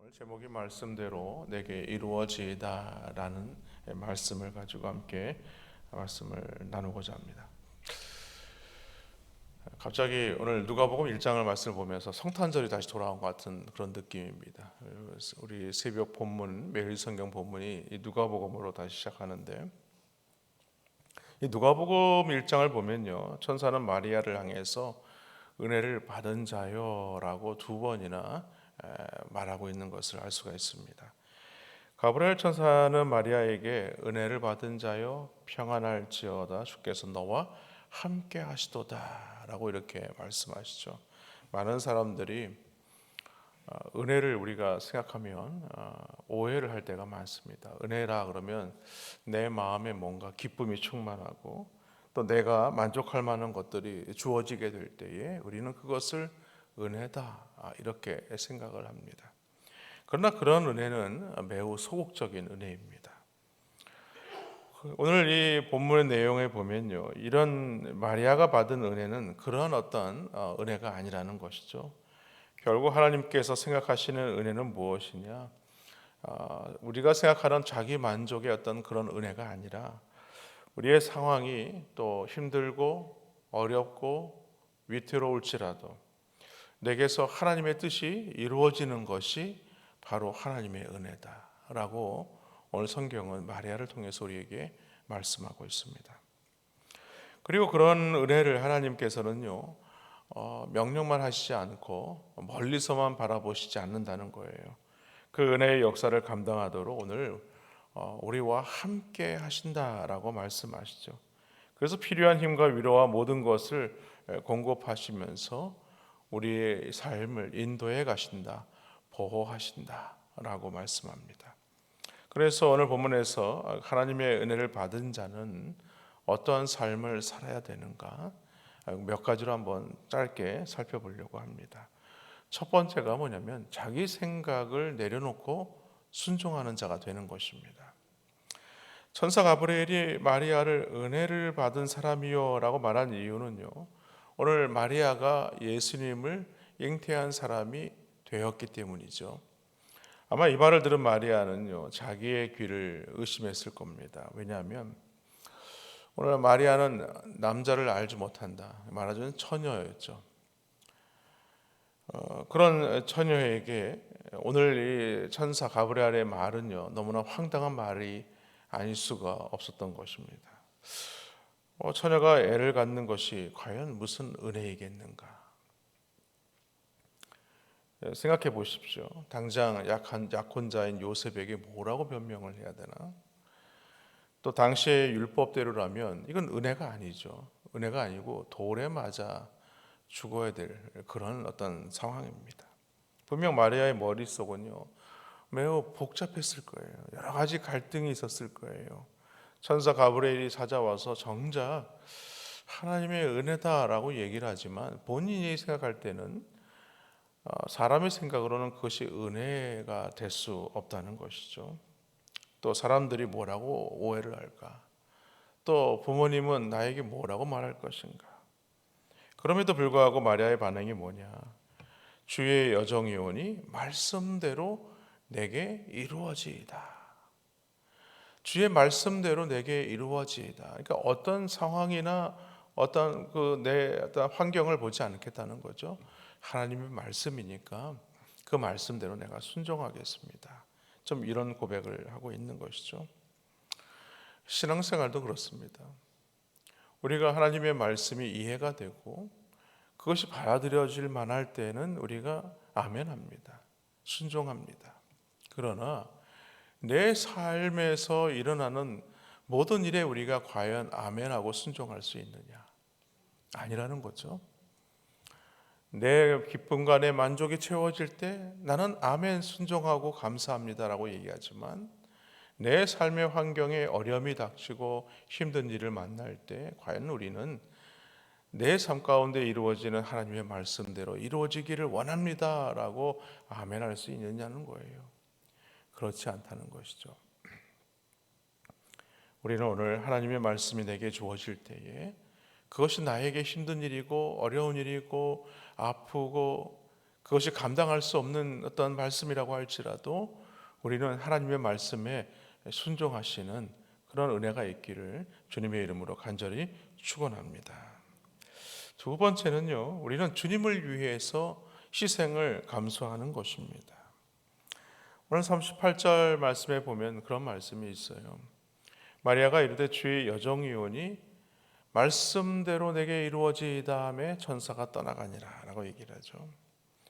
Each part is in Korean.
오늘 제목이 말씀대로 내게 이루어지이다라는 말씀을 가지고 함께 말씀을 나누고자 합니다. 갑자기 오늘 누가복음 1장을 말씀을 보면서 성탄절이 다시 돌아온 것 같은 그런 느낌입니다. 우리 새벽 본문, 매일 성경 본문이 이 누가복음으로 다시 시작하는데, 이 누가복음 1장을 보면요, 천사는 마리아를 향해서 은혜를 받은 자요라고 두 번이나 말하고 있는 것을 알 수가 있습니다. 가브리엘 천사는 마리아에게 은혜를 받은 자여 평안할지어다 주께서 너와 함께 하시도다 라고 이렇게 말씀하시죠. 많은 사람들이 은혜를 우리가 생각하면 오해를 할 때가 많습니다. 은혜라 그러면 내 마음에 뭔가 기쁨이 충만하고 또 내가 만족할 만한 것들이 주어지게 될 때에 우리는 그것을 은혜다 이렇게 생각을 합니다. 그러나 그런 은혜는 매우 소극적인 은혜입니다. 오늘 이 본문의 내용에 보면요, 이런 마리아가 받은 은혜는 그런 어떤 은혜가 아니라는 것이죠. 결국 하나님께서 생각하시는 은혜는 무엇이냐? 우리가 생각하는 자기 만족의 어떤 그런 은혜가 아니라 우리의 상황이 또 힘들고 어렵고 위태로울지라도 내게서 하나님의 뜻이 이루어지는 것이 바로 하나님의 은혜다라고 오늘 성경은 마리아를 통해서 우리에게 말씀하고 있습니다. 그리고 그런 은혜를 하나님께서는요, 명령만 하시지 않고 멀리서만 바라보시지 않는다는 거예요. 그 은혜의 역사를 감당하도록 오늘 우리와 함께 하신다라고 말씀하시죠. 그래서 필요한 힘과 위로와 모든 것을 공급하시면서 우리의 삶을 인도해 가신다, 보호하신다라고 말씀합니다. 그래서 오늘 본문에서 하나님의 은혜를 받은 자는 어떠한 삶을 살아야 되는가 몇 가지로 한번 짧게 살펴보려고 합니다. 첫 번째가 뭐냐면 자기 생각을 내려놓고 순종하는 자가 되는 것입니다. 천사 가브리엘이 마리아를 은혜를 받은 사람이요라고 말한 이유는요, 오늘 마리아가 예수님을 잉태한 사람이 되었기 때문이죠. 아마 이 말을 들은 마리아는요, 자기의 귀를 의심했을 겁니다. 왜냐하면 오늘 마리아는 남자를 알지 못한다, 말하자면 처녀였죠. 그런 처녀에게 오늘 이 천사 가브리엘의 말은요, 너무나 황당한 말이 아닐 수가 없었던 것입니다. 처녀가 애를 갖는 것이 과연 무슨 은혜이겠는가? 생각해 보십시오. 당장 약혼자인 요셉에게 뭐라고 변명을 해야 되나? 또 당시의 율법대로라면 이건 은혜가 아니죠. 은혜가 아니고 돌에 맞아 죽어야 될 그런 어떤 상황입니다. 분명 마리아의 머릿속은요, 매우 복잡했을 거예요. 여러 가지 갈등이 있었을 거예요. 천사 가브리엘이 찾아와서 정작 하나님의 은혜다라고 얘기를 하지만 본인이 생각할 때는 사람의 생각으로는 그것이 은혜가 될 수 없다는 것이죠. 또 사람들이 뭐라고 오해를 할까? 또 부모님은 나에게 뭐라고 말할 것인가? 그럼에도 불구하고 마리아의 반응이 뭐냐? 주의 여정이오니 말씀대로 내게 이루어지이다. 주의 말씀대로 내게 이루어지이다. 그러니까 어떤 상황이나 어떤 내 어떤 환경을 보지 않겠다는 거죠. 하나님의 말씀이니까 그 말씀대로 내가 순종하겠습니다. 좀 이런 고백을 하고 있는 것이죠. 신앙생활도 그렇습니다. 우리가 하나님의 말씀이 이해가 되고 그것이 받아들여질 만할 때는 우리가 아멘합니다. 순종합니다. 그러나 내 삶에서 일어나는 모든 일에 우리가 과연 아멘하고 순종할 수 있느냐? 아니라는 거죠. 내 기쁨과 내 만족이 채워질 때 나는 아멘 순종하고 감사합니다라고 얘기하지만 내 삶의 환경에 어려움이 닥치고 힘든 일을 만날 때 과연 우리는 내 삶 가운데 이루어지는 하나님의 말씀대로 이루어지기를 원합니다라고 아멘할 수 있느냐는 거예요. 그렇지 않다는 것이죠. 우리는 오늘 하나님의 말씀이 내게 주어질 때에 그것이 나에게 힘든 일이고 어려운 일이고 아프고 그것이 감당할 수 없는 어떤 말씀이라고 할지라도 우리는 하나님의 말씀에 순종하시는 그런 은혜가 있기를 주님의 이름으로 간절히 축원합니다. 두 번째는요, 우리는 주님을 위해서 희생을 감수하는 것입니다. 오늘 38절 말씀에 보면 그런 말씀이 있어요. 마리아가 이르되 주의 여정이오니 말씀대로 내게 이루어지이다 하매 천사가 떠나가니라 라고 얘기를 하죠.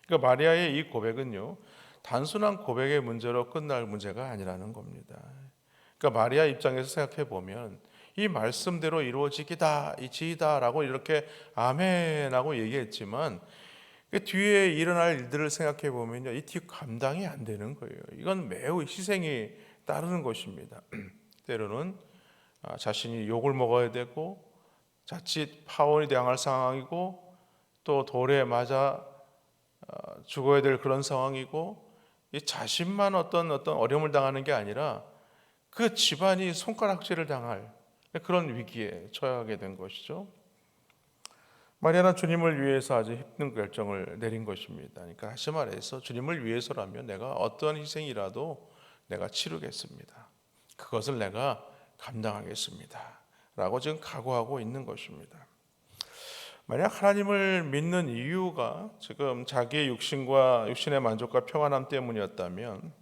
그러니까 마리아의 이 고백은요, 단순한 고백의 문제로 끝날 문제가 아니라는 겁니다. 그러니까 마리아 입장에서 생각해 보면 이 말씀대로 이루어지기다 이지이다라고 이렇게 아멘하고 얘기했지만 그 뒤에 일어날 일들을 생각해 보면요, 이 뒤 감당이 안 되는 거예요. 이건 매우 희생이 따르는 것입니다. 때로는 자신이 욕을 먹어야 되고 자칫 파혼이 당할 상황이고 또 돌에 맞아 죽어야 될 그런 상황이고 이 자신만 어떤 어려움을 당하는 게 아니라 그 집안이 손가락질을 당할 그런 위기에 처하게 된 것이죠. 마리아는 주님을 위해서 아주 힘든 결정을 내린 것입니다. 그러니까 다시 말해서 주님을 위해서라면 내가 어떤 희생이라도 내가 치르겠습니다. 그것을 내가 감당하겠습니다. 라고 지금 각오하고 있는 것입니다. 만약 하나님을 믿는 이유가 지금 자기의 육신의 만족과 평안함 때문이었다면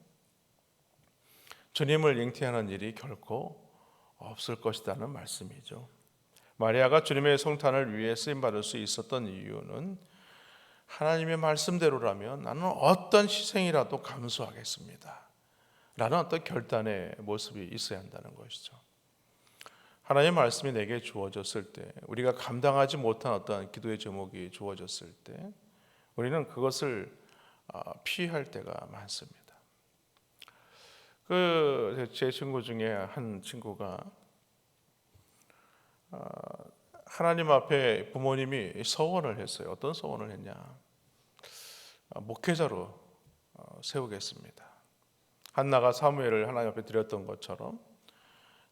주님을 잉태하는 일이 결코 없을 것이라는 말씀이죠. 마리아가 주님의 성탄을 위해 쓰임받을 수 있었던 이유는 하나님의 말씀대로라면 나는 어떤 희생이라도 감수하겠습니다 라는 어떤 결단의 모습이 있어야 한다는 것이죠. 하나님의 말씀이 내게 주어졌을 때, 우리가 감당하지 못한 어떤 기도의 제목이 주어졌을 때 우리는 그것을 피할 때가 많습니다. 제 친구 중에 한 친구가 하나님 앞에 부모님이 서원을 했어요. 어떤 서원을 했냐? 목회자로 세우겠습니다. 한나가 사무엘을 하나님 앞에 드렸던 것처럼.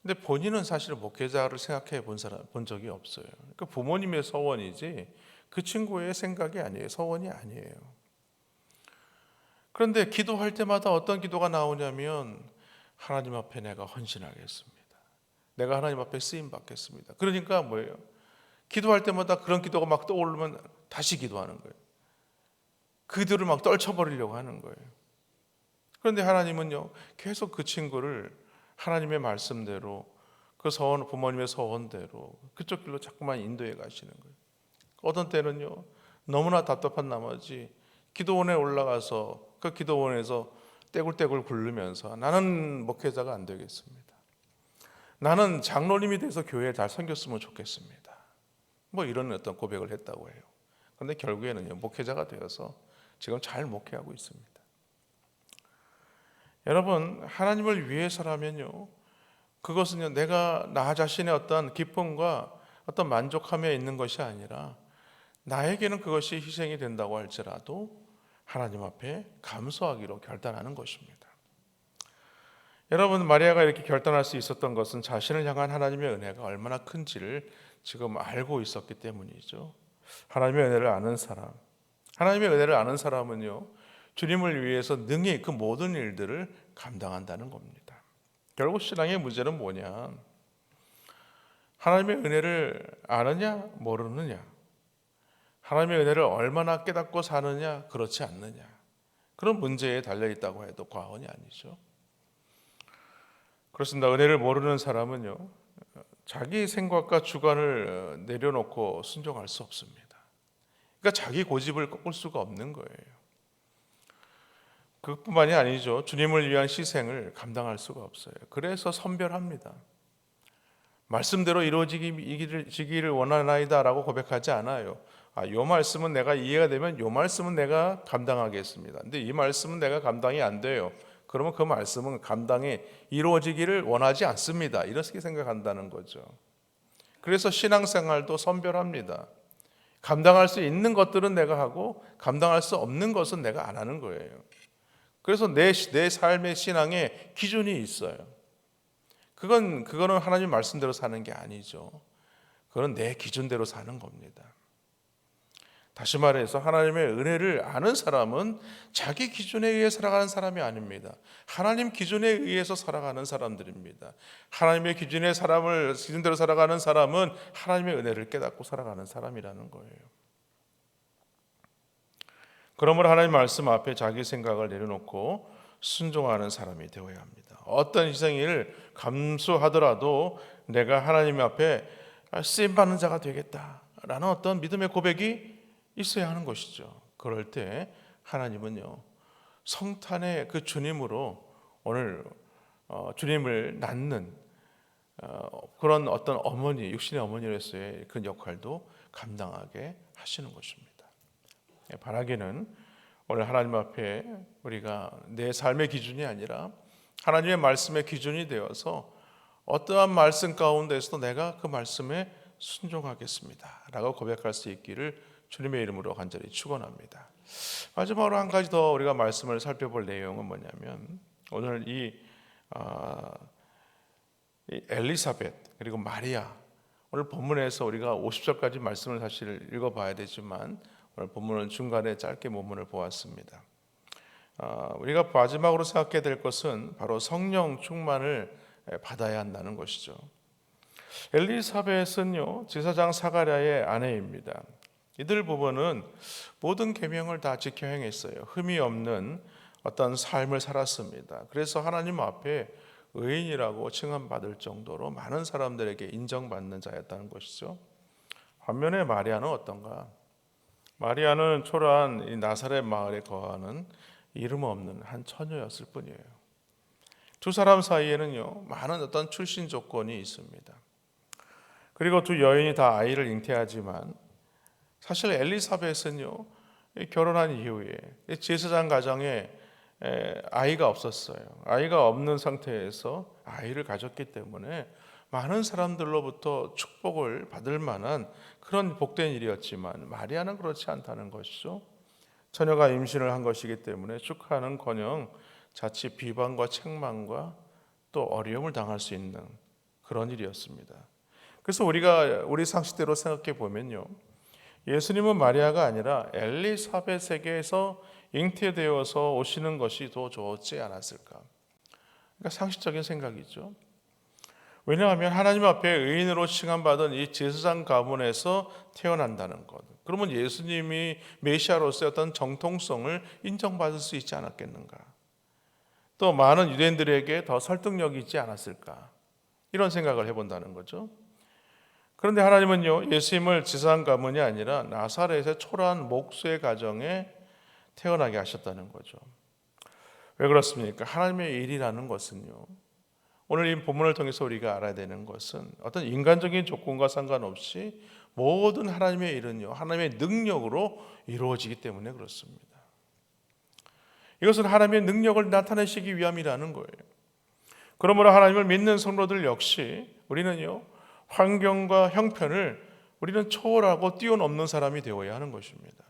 근데 본인은 사실 목회자를 생각해 본 적이 없어요. 그러니까 부모님의 서원이지 그 친구의 생각이 아니에요. 서원이 아니에요. 그런데 기도할 때마다 어떤 기도가 나오냐면 하나님 앞에 내가 헌신하겠습니다. 내가 하나님 앞에 쓰임 받겠습니다. 그러니까 뭐예요? 기도할 때마다 그런 기도가 막 떠오르면 다시 기도하는 거예요. 그 기도를 막 떨쳐버리려고 하는 거예요. 그런데 하나님은요, 계속 그 친구를 하나님의 말씀대로 그 서원, 부모님의 서원대로 그쪽 길로 자꾸만 인도해 가시는 거예요. 어떤 때는요, 너무나 답답한 나머지 기도원에 올라가서 그 기도원에서 떼굴떼굴 굴르면서 나는 목회자가 안 되겠습니다. 나는 장로님이 돼서 교회에 잘 섬겼으면 좋겠습니다. 뭐 이런 어떤 고백을 했다고 해요. 그런데 결국에는요, 목회자가 되어서 지금 잘 목회하고 있습니다. 여러분, 하나님을 위해서라면요, 그것은요, 내가 나 자신의 어떤 기쁨과 어떤 만족함에 있는 것이 아니라 나에게는 그것이 희생이 된다고 할지라도 하나님 앞에 감사하기로 결단하는 것입니다. 여러분, 마리아가 이렇게 결단할 수 있었던 것은 자신을 향한 하나님의 은혜가 얼마나 큰지를 지금 알고 있었기 때문이죠. 하나님의 은혜를 아는 사람, 하나님의 은혜를 아는 사람은요, 주님을 위해서 능히 그 모든 일들을 감당한다는 겁니다. 결국 신앙의 문제는 뭐냐? 하나님의 은혜를 아느냐 모르느냐, 하나님의 은혜를 얼마나 깨닫고 사느냐 그렇지 않느냐, 그런 문제에 달려있다고 해도 과언이 아니죠. 그렇습니다. 은혜를 모르는 사람은요, 자기 생각과 주관을 내려놓고 순종할 수 없습니다. 그러니까 자기 고집을 꺾을 수가 없는 거예요. 그것뿐만이 아니죠. 주님을 위한 희생을 감당할 수가 없어요. 그래서 선별합니다. 말씀대로 이루어지기를 원하나이다 라고 고백하지 않아요. 요 말씀은 내가 이해가 되면 요 말씀은 내가 감당하겠습니다. 근데 이 말씀은 내가 감당이 안 돼요. 그러면 그 말씀은 감당이 이루어지기를 원하지 않습니다. 이렇게 생각한다는 거죠. 그래서 신앙생활도 선별합니다. 감당할 수 있는 것들은 내가 하고 감당할 수 없는 것은 내가 안 하는 거예요. 그래서 내 삶의 신앙에 기준이 있어요. 그거는 하나님 말씀대로 사는 게 아니죠. 그건 내 기준대로 사는 겁니다. 다시 말해서 하나님의 은혜를 아는 사람은 자기 기준에 의해 살아가는 사람이 아닙니다. 하나님 기준에 의해서 살아가는 사람들입니다. 하나님의 기준대로 살아가는 사람은 하나님의 은혜를 깨닫고 살아가는 사람이라는 거예요. 그러므로 하나님 말씀 앞에 자기 생각을 내려놓고 순종하는 사람이 되어야 합니다. 어떤 희생을 감수하더라도 내가 하나님 앞에 쓰임받는 자가 되겠다라는 어떤 믿음의 고백이 있어야 하는 것이죠. 그럴 때 하나님은요, 성탄의 그 주님으로 오늘 주님을 낳는 그런 어떤 어머니, 육신의 어머니로서의 그 역할도 감당하게 하시는 것입니다. 바라기는 오늘 하나님 앞에 우리가 내 삶의 기준이 아니라 하나님의 말씀의 기준이 되어서 어떠한 말씀 가운데서도 내가 그 말씀에 순종하겠습니다 라고 고백할 수 있기를 주님의 이름으로 간절히 축원합니다. 마지막으로 한 가지 더 우리가 말씀을 살펴볼 내용은 뭐냐면 오늘 이 엘리사벳 그리고 마리아, 오늘 본문에서 우리가 50절까지 말씀을 사실 읽어봐야 되지만 오늘 본문은 중간에 짧게 본문을 보았습니다. 우리가 마지막으로 생각해야 될 것은 바로 성령 충만을 받아야 한다는 것이죠. 엘리사벳은요, 제사장 사가랴의 아내입니다. 이들 부부는 모든 계명을 다 지켜 행했어요. 흠이 없는 어떤 삶을 살았습니다. 그래서 하나님 앞에 의인이라고 칭함받을 정도로 많은 사람들에게 인정받는 자였다는 것이죠. 반면에 마리아는 어떤가? 마리아는 초라한 이 나사렛 마을에 거하는 이름 없는 한 처녀였을 뿐이에요. 두 사람 사이에는요, 많은 어떤 출신 조건이 있습니다. 그리고 두 여인이 다 아이를 잉태하지만 사실 엘리사벳은요, 결혼한 이후에 제사장 가정에 아이가 없었어요. 아이가 없는 상태에서 아이를 가졌기 때문에 많은 사람들로부터 축복을 받을 만한 그런 복된 일이었지만 마리아는 그렇지 않다는 것이죠. 처녀가 임신을 한 것이기 때문에 축하하는커녕 자칫 비방과 책망과 또 어려움을 당할 수 있는 그런 일이었습니다. 그래서 우리 상식대로 생각해 보면요, 예수님은 마리아가 아니라 엘리사벳에게서 잉태되어서 오시는 것이 더 좋지 않았을까? 그러니까 상식적인 생각이죠. 왜냐하면 하나님 앞에 의인으로 칭함받은 이 제사장 가문에서 태어난다는 것, 그러면 예수님이 메시아로서의 어떤 정통성을 인정받을 수 있지 않았겠는가? 또 많은 유대인들에게 더 설득력이 있지 않았을까? 이런 생각을 해본다는 거죠. 그런데 하나님은요, 예수님을 제사장 가문이 아니라 나사렛의 초라한 목수의 가정에 태어나게 하셨다는 거죠. 왜 그렇습니까? 하나님의 일이라는 것은요, 오늘 이 본문을 통해서 우리가 알아야 되는 것은 어떤 인간적인 조건과 상관없이 모든 하나님의 일은요, 하나님의 능력으로 이루어지기 때문에 그렇습니다. 이것은 하나님의 능력을 나타내시기 위함이라는 거예요. 그러므로 하나님을 믿는 성도들 역시 우리는요, 환경과 형편을 우리는 초월하고 뛰어넘는 사람이 되어야 하는 것입니다.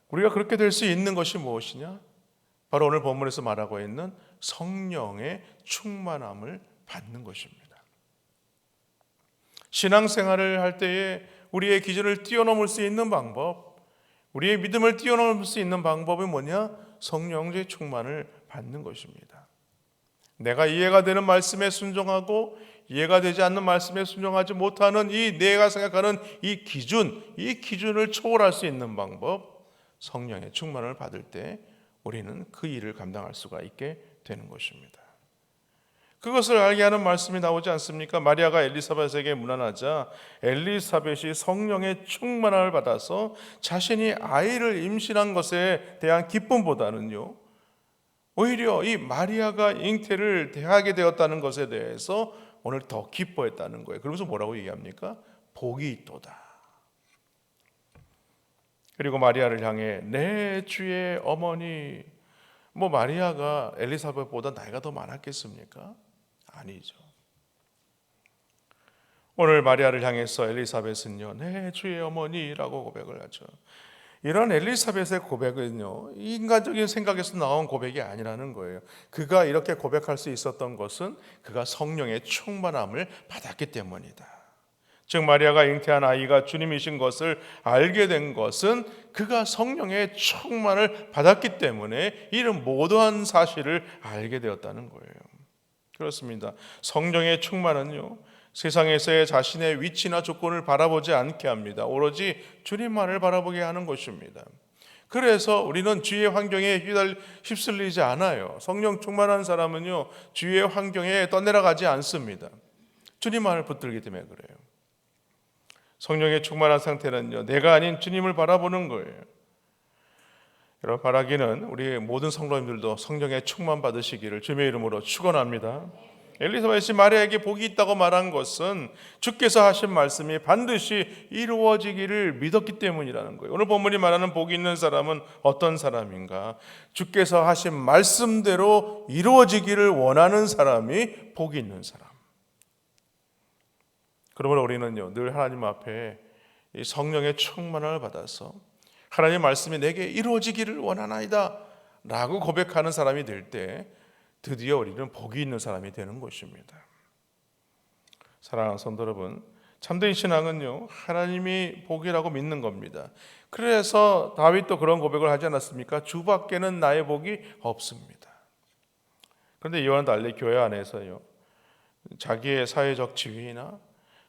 우리가 그렇게 될 수 있는 것이 무엇이냐? 바로 오늘 본문에서 말하고 있는 성령의 충만함을 받는 것입니다. 신앙생활을 할 때에 우리의 기준을 뛰어넘을 수 있는 방법, 우리의 믿음을 뛰어넘을 수 있는 방법이 뭐냐? 성령의 충만을 받는 것입니다. 내가 이해가 되는 말씀에 순종하고 이해가 되지 않는 말씀에 순종하지 못하는 이 내가 생각하는 이 기준을 초월할 수 있는 방법, 성령의 충만을 받을 때 우리는 그 일을 감당할 수가 있게 되는 것입니다. 그것을 알게 하는 말씀이 나오지 않습니까? 마리아가 엘리사벳에게 문안하자 엘리사벳이 성령의 충만함을 받아서 자신이 아이를 임신한 것에 대한 기쁨보다는요, 오히려 이 마리아가 잉태를 대하게 되었다는 것에 대해서 오늘 더 기뻐했다는 거예요. 그러면서 뭐라고 얘기합니까? 복이 있도다. 그리고 마리아를 향해 내 주의 어머니, 마리아가 엘리사벳보다 나이가 더 많았겠습니까? 아니죠. 오늘 마리아를 향해서 엘리사벳은요, 내 주의 어머니라고 고백을 하죠. 이런 엘리사벳의 고백은요, 인간적인 생각에서 나온 고백이 아니라는 거예요. 그가 이렇게 고백할 수 있었던 것은 그가 성령의 충만함을 받았기 때문이다. 즉 마리아가 잉태한 아이가 주님이신 것을 알게 된 것은 그가 성령의 충만을 받았기 때문에 이런 모든 사실을 알게 되었다는 거예요. 그렇습니다. 성령의 충만은요, 세상에서의 자신의 위치나 조건을 바라보지 않게 합니다. 오로지 주님만을 바라보게 하는 것입니다. 그래서 우리는 주위의 환경에 휩쓸리지 않아요. 성령 충만한 사람은요, 주위의 환경에 떠내려가지 않습니다. 주님만을 붙들기 때문에 그래요. 성령의 충만한 상태는요, 내가 아닌 주님을 바라보는 거예요. 여러분, 바라기는 우리 모든 성도님들도 성령의 충만 받으시기를 주님의 이름으로 축원합니다. 엘리사벳이 마리아에게 복이 있다고 말한 것은 주께서 하신 말씀이 반드시 이루어지기를 믿었기 때문이라는 거예요. 오늘 본문이 말하는 복이 있는 사람은 어떤 사람인가? 주께서 하신 말씀대로 이루어지기를 원하는 사람이 복이 있는 사람. 그러므로 우리는요, 늘 하나님 앞에 이 성령의 충만을 받아서 하나님의 말씀이 내게 이루어지기를 원하나이다 라고 고백하는 사람이 될 때 드디어 우리는 복이 있는 사람이 되는 것입니다. 사랑하는 성도 여러분, 참된 신앙은요, 하나님이 복이라고 믿는 겁니다. 그래서 다윗도 그런 고백을 하지 않았습니까? 주밖에는 나의 복이 없습니다. 그런데 이와는 달리 교회 안에서요, 자기의 사회적 지위나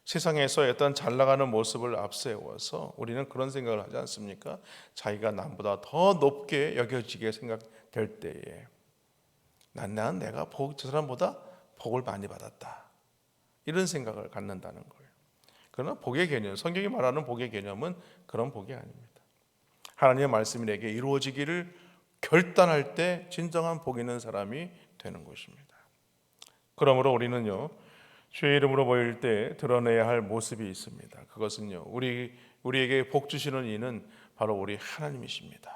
세상에서 어떤 잘 나가는 모습을 앞세워서 우리는 그런 생각을 하지 않습니까? 자기가 남보다 더 높게 여겨지게 생각될 때에 난 내가 저 사람보다 복을 많이 받았다, 이런 생각을 갖는다는 거예요. 그러나 복의 개념, 성경이 말하는 복의 개념은 그런 복이 아닙니다. 하나님의 말씀이 내게 이루어지기를 결단할 때 진정한 복 있는 사람이 되는 것입니다. 그러므로 우리는요, 주의 이름으로 모일 때 드러내야 할 모습이 있습니다. 그것은요, 우리에게 복 주시는 이는 바로 우리 하나님이십니다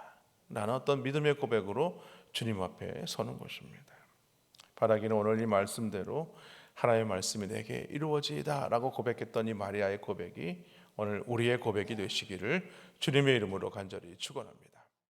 라는 어떤 믿음의 고백으로 주님 앞에 서는 것입니다. 바라기는 오늘 이 말씀대로 하나님의 말씀이 내게 이루어지이다 라고 고백했던 이 마리아의 고백이 오늘 우리의 고백이 되시기를 주님의 이름으로 간절히 축원합니다.